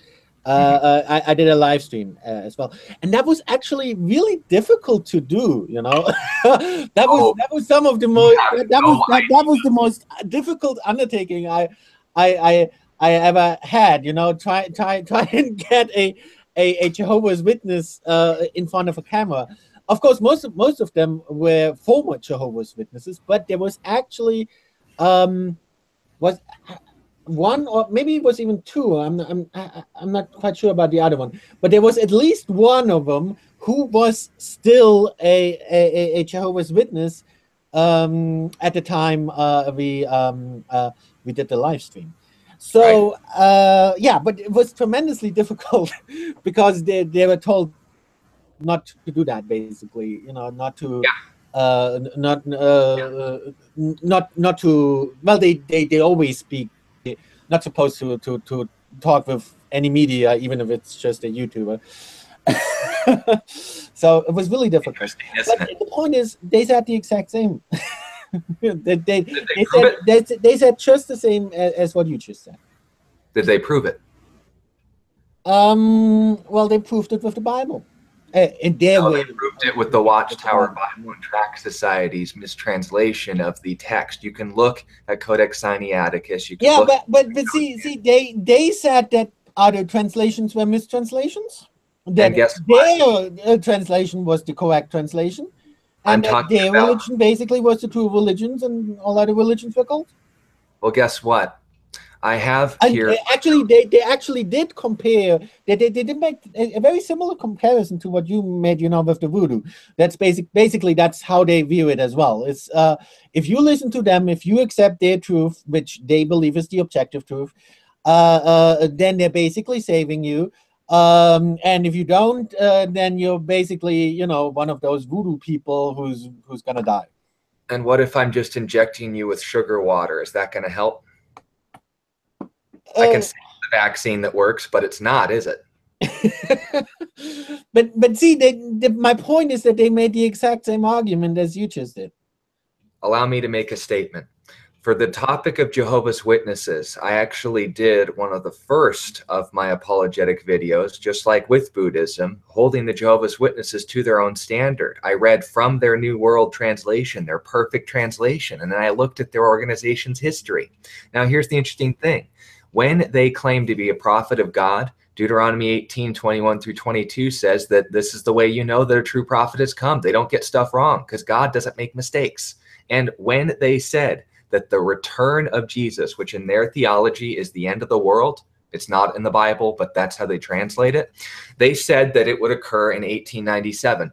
I did a live stream as well, and that was actually really difficult to do. That was some of the most that was the most difficult undertaking I I ever had. You know, try and get a Jehovah's Witness in front of a camera. Of course, most of them were former Jehovah's Witnesses, but there was actually was one, or maybe it was even two. I'm not quite sure about the other one, but there was at least one of them who was still a Jehovah's Witness at the time we did the live stream. So yeah, but it was tremendously difficult because they were told not to do that, basically, you know, not to not to, well, they always speak, not supposed to talk with any media, even if it's just a YouTuber. So it was really difficult. But the point is, they said the exact same. they said just the same as what you just said. Did they prove it? Well, they proved it with the Bible. In their way. They proved it with the Watchtower Bible and Tract Society's mistranslation of the text. You can look at Codex Sinaiticus. You can but see, they said that other translations were mistranslations. That their translation was the correct translation, and that their religion basically was the true religions, and all other religions were called. Well, guess what? I have here. Actually, they actually did compare. They did make a very similar comparison to what you made, you know, with the voodoo. That's basically that's how they view it as well. It's if you listen to them, if you accept their truth, which they believe is the objective truth, then they're basically saving you. And if you don't, then you're basically, you know, one of those voodoo people who's gonna die. And what if I'm just injecting you with sugar water? Is that going to help? I can say the vaccine that works, but it's not, is it? but see, my point is that they made the exact same argument as you just did. Allow me to make a statement. For the topic of Jehovah's Witnesses, I actually did one of the first of my apologetic videos, just like with Buddhism, holding the Jehovah's Witnesses to their own standard. I read from their New World Translation, their perfect translation, and then I looked at their organization's history. Now, here's the interesting thing. When they claim to be a prophet of God, Deuteronomy 18:21-22 says that this is the way you know that a true prophet has come. They don't get stuff wrong because God doesn't make mistakes. And when they said that the return of Jesus, which in their theology is the end of the world, it's not in the Bible, but that's how they translate it, they said that it would occur in 1897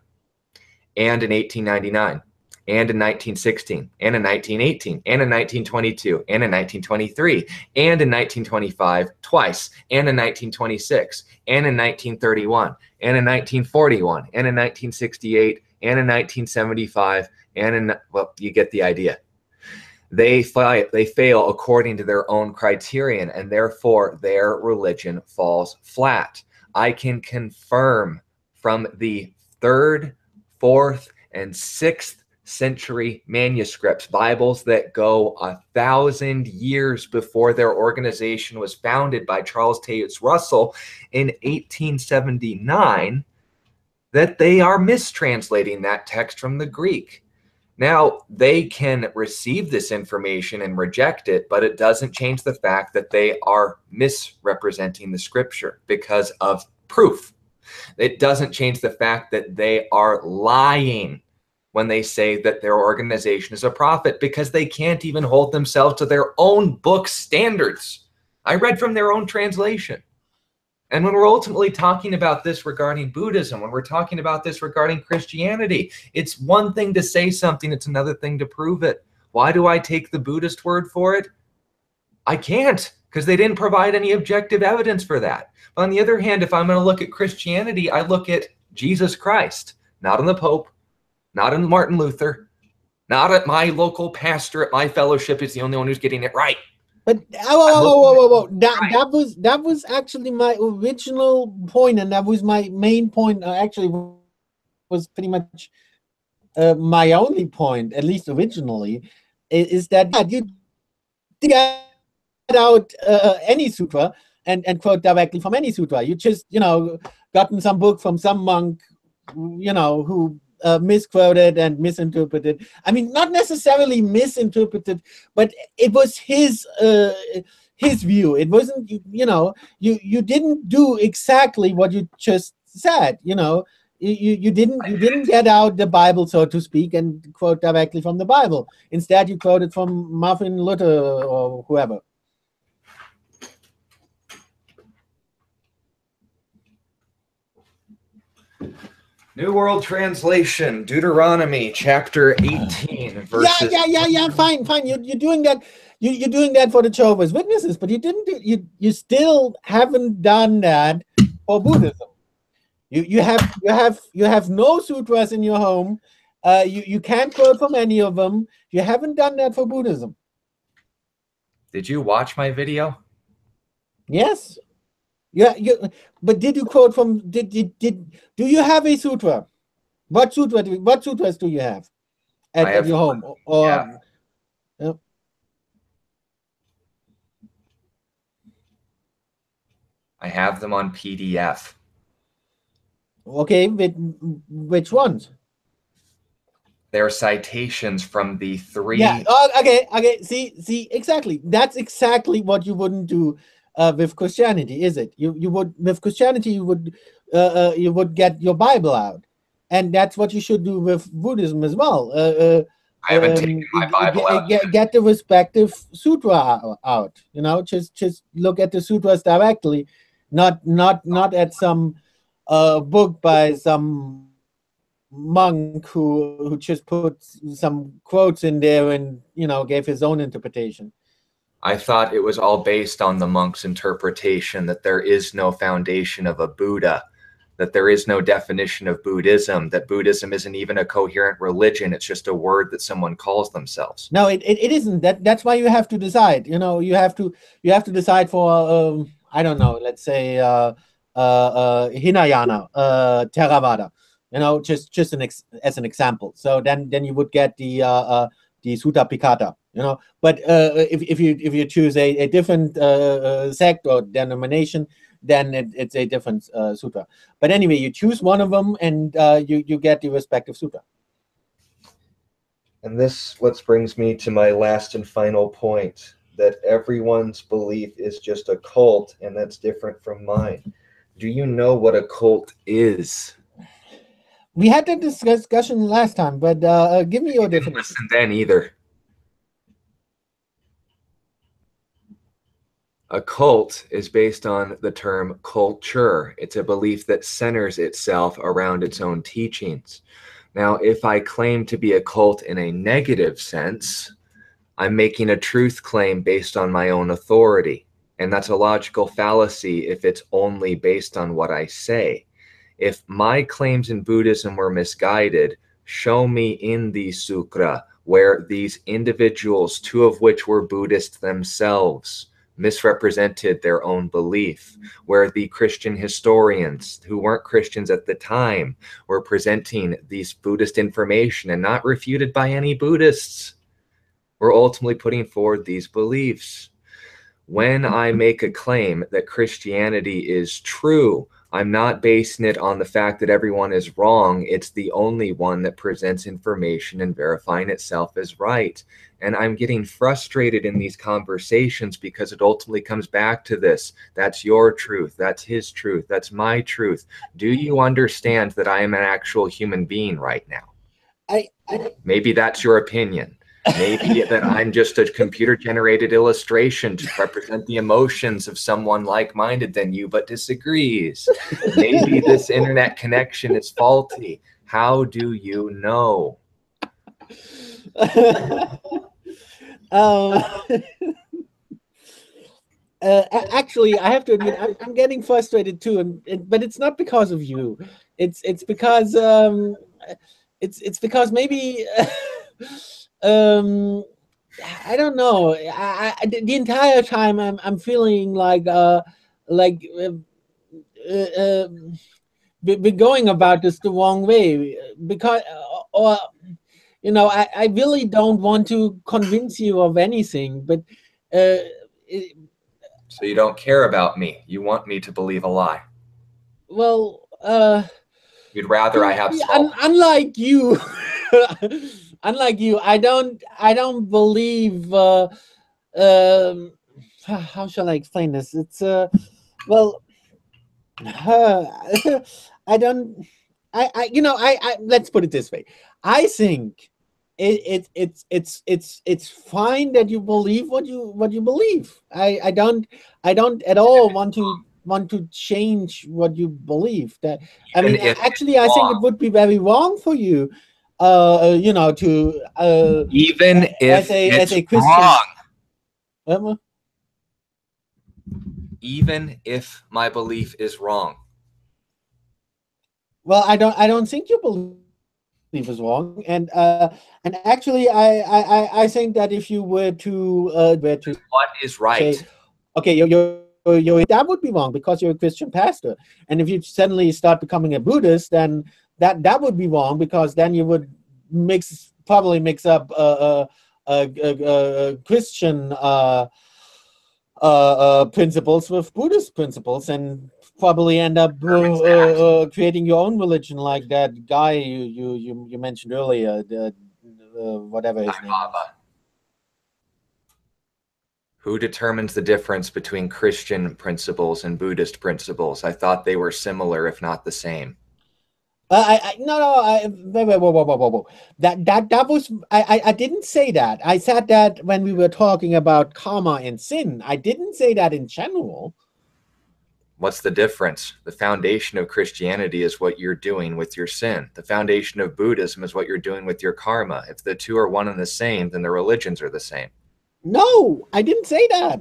and in 1899. And in 1916, and in 1918, and in 1922, and in 1923, and in 1925 twice, and in 1926, and in 1931, and in 1941, and in 1968, and in 1975, and in, well, you get the idea. They fail according to their own criterion, and therefore their religion falls flat. I can confirm from the 3rd, 4th, and 6th century manuscripts, Bibles that go 1,000 years before their organization was founded by Charles Taze Russell in 1879, that they are mistranslating that text from the Greek. Now, they can receive this information and reject it, but it doesn't change the fact that they are misrepresenting the scripture because of proof. It doesn't change the fact that they are lying when they say that their organization is a prophet, because they can't even hold themselves to their own book standards. I read from their own translation. And when we're ultimately talking about this regarding Buddhism, when we're talking about this regarding Christianity, it's one thing to say something, it's another thing to prove it. Why do I take the Buddhist word for it? I can't, because they didn't provide any objective evidence for that. But on the other hand, if I'm going to look at Christianity, I look at Jesus Christ, not on the Pope, not in Martin Luther, not at my local pastor at my fellowship is the only one who's getting it right. But whoa. That was actually my original point, and that was my main point. Actually, was pretty much my only point, at least originally, is that you get out any sutra and quote directly from any sutra. You just, you know, gotten some book from some monk, you know, who misquoted and misinterpreted. I mean, not necessarily misinterpreted, but it was his his view. It wasn't, you didn't do exactly what you just said. You didn't get out the Bible, so to speak, and quote directly from the Bible. Instead, you quoted from Martin Luther or whoever. New World Translation, Deuteronomy, chapter 18, verses. Yeah. Fine. You're doing that. You're doing that for the Jehovah's Witnesses, but you didn't. You still haven't done that for Buddhism. You have no sutras in your home. You can't quote from any of them. You haven't done that for Buddhism. Did you watch my video? Yes. Yeah. But did you quote from? Do you have a sutra? What sutras do you have at your home? Yeah. I have them on PDF. Okay, which ones? They're citations from the three. Yeah. Okay. See, exactly. That's exactly what you wouldn't do with Christianity, is it? You would, with Christianity, you would get your Bible out, and that's what you should do with Buddhism as well. I haven't taken my Bible out. Get the respective sutra out. Just look at the sutras directly, not at some book by some monk who just put some quotes in there and gave his own interpretation. I thought it was all based on the monk's interpretation that there is no foundation of a Buddha, that there is no definition of Buddhism, that Buddhism isn't even a coherent religion. It's just a word that someone calls themselves. No, it isn't. That's why you have to decide. You have to decide for I don't know, let's say Hinayana, Theravada. Just as an example. So then you would get the Sutta Pitaka. But if you choose a different sect or denomination, then it's a different sutra. But anyway, you choose one of them, and you get the respective sutra. And this brings me to my last and final point, that everyone's belief is just a cult, and that's different from mine. Do you know what a cult is? We had that discussion last time, but give me your definition. Listen then either. A cult is based on the term culture. It's a belief that centers itself around its own teachings. Now, if I claim to be a cult in a negative sense, I'm making a truth claim based on my own authority. And that's a logical fallacy if it's only based on what I say. If my claims in Buddhism were misguided, show me in the Sutra where these individuals, two of which were Buddhists themselves, misrepresented their own belief, where the Christian historians who weren't Christians at the time were presenting these Buddhist information and not refuted by any Buddhists, were ultimately putting forward these beliefs. When I make a claim that Christianity is true, I'm not basing it on the fact that everyone is wrong. It's the only one that presents information and verifying itself as right. And I'm getting frustrated in these conversations because it ultimately comes back to this. That's your truth. That's his truth. That's my truth. Do you understand that I am an actual human being right now? Maybe that's your opinion. Maybe that I'm just a computer-generated illustration to represent the emotions of someone like-minded than you, but disagrees. Maybe this internet connection is faulty. How do you know? Actually, I have to admit, I'm getting frustrated too, but it's not because of you. It's because it's because maybe. I don't know. The entire time I'm feeling like we're going about this the wrong way, because I really don't want to convince you of anything, but so you don't care about me. You want me to believe a lie. Well, you'd rather I have unlike you. Unlike you, I don't believe how shall I explain this? It's well, I don't. I let's put it this way. I think it's fine that you believe what you believe. I don't at all want to change what you believe. That I Even mean, if it's actually, I think it wrong. would be very wrong for you, to Even if as it's a Christian. wrong. Um, Even if my belief is wrong. well, I don't think you believe is wrong, and actually, I think that if you were to What is say, right? okay, you're that would be wrong because you're a Christian pastor, and if you suddenly start becoming a Buddhist, then that would be wrong because then you would probably mix up Christian principles with Buddhist principles, and probably end up creating your own religion, like that guy you mentioned earlier, the whatever his name is. Who determines the difference between Christian principles and Buddhist principles? I thought they were similar, if not the same. Whoa. That was I didn't say that. I said that when we were talking about karma and sin. I didn't say that in general. What's the difference? The foundation of Christianity is what you're doing with your sin. The foundation of Buddhism is what you're doing with your karma. If the two are one and the same, then the religions are the same. No, I didn't say that.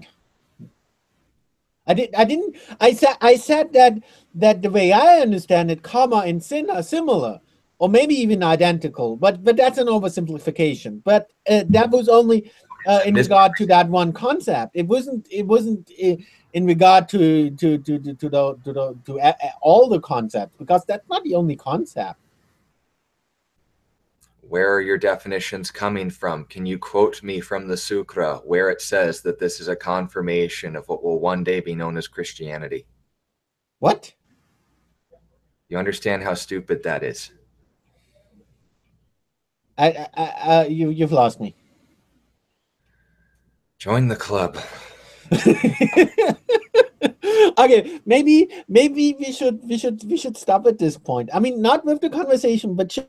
I didn't. I said that the way I understand it, karma and sin are similar, or maybe even identical. But that's an oversimplification. But that was only in regard to that one concept. It wasn't. In regard to all the concepts, because that's not the only concept. Where are your definitions coming from? Can you quote me from the Sutra where it says that this is a confirmation of what will one day be known as Christianity? What? You understand how stupid that is? You've lost me. Join the club. Okay, maybe we should stop at this point. I mean, not with the conversation, but just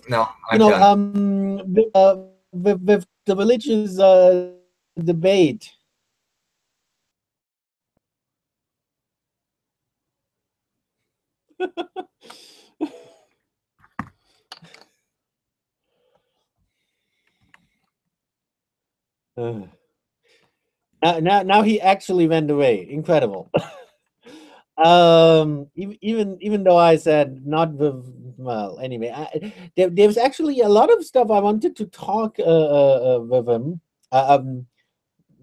no, I'm done. With the religious debate. Now he actually went away. Incredible. Even though I said not with, well, anyway, there's actually a lot of stuff I wanted to talk with him. A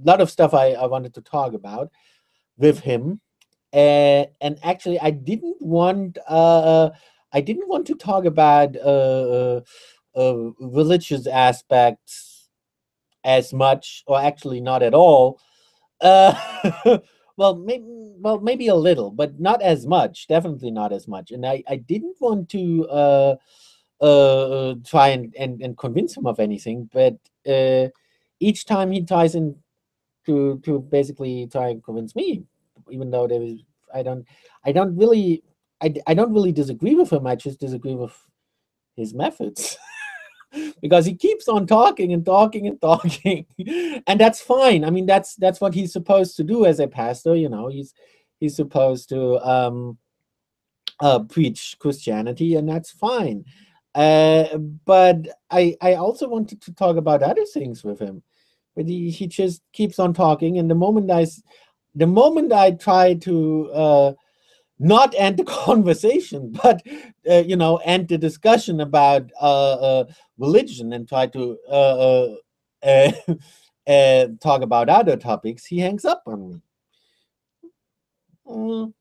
lot of stuff I wanted to talk about with him, and actually I didn't want to talk about religious aspects as much, or actually not at all. Well, maybe a little, but not as much. Definitely not as much. And I didn't want to try and convince him of anything. But each time he tries to basically try and convince me, even though there is, I don't really disagree with him. I just disagree with his methods. Because he keeps on talking and talking and talking, and that's fine. I mean, that's what he's supposed to do as a pastor. He's supposed to preach Christianity, and that's fine. But I also wanted to talk about other things with him, but he just keeps on talking, and the moment I try to not end the conversation, but end the discussion about religion, and try to talk about other topics, he hangs up on me.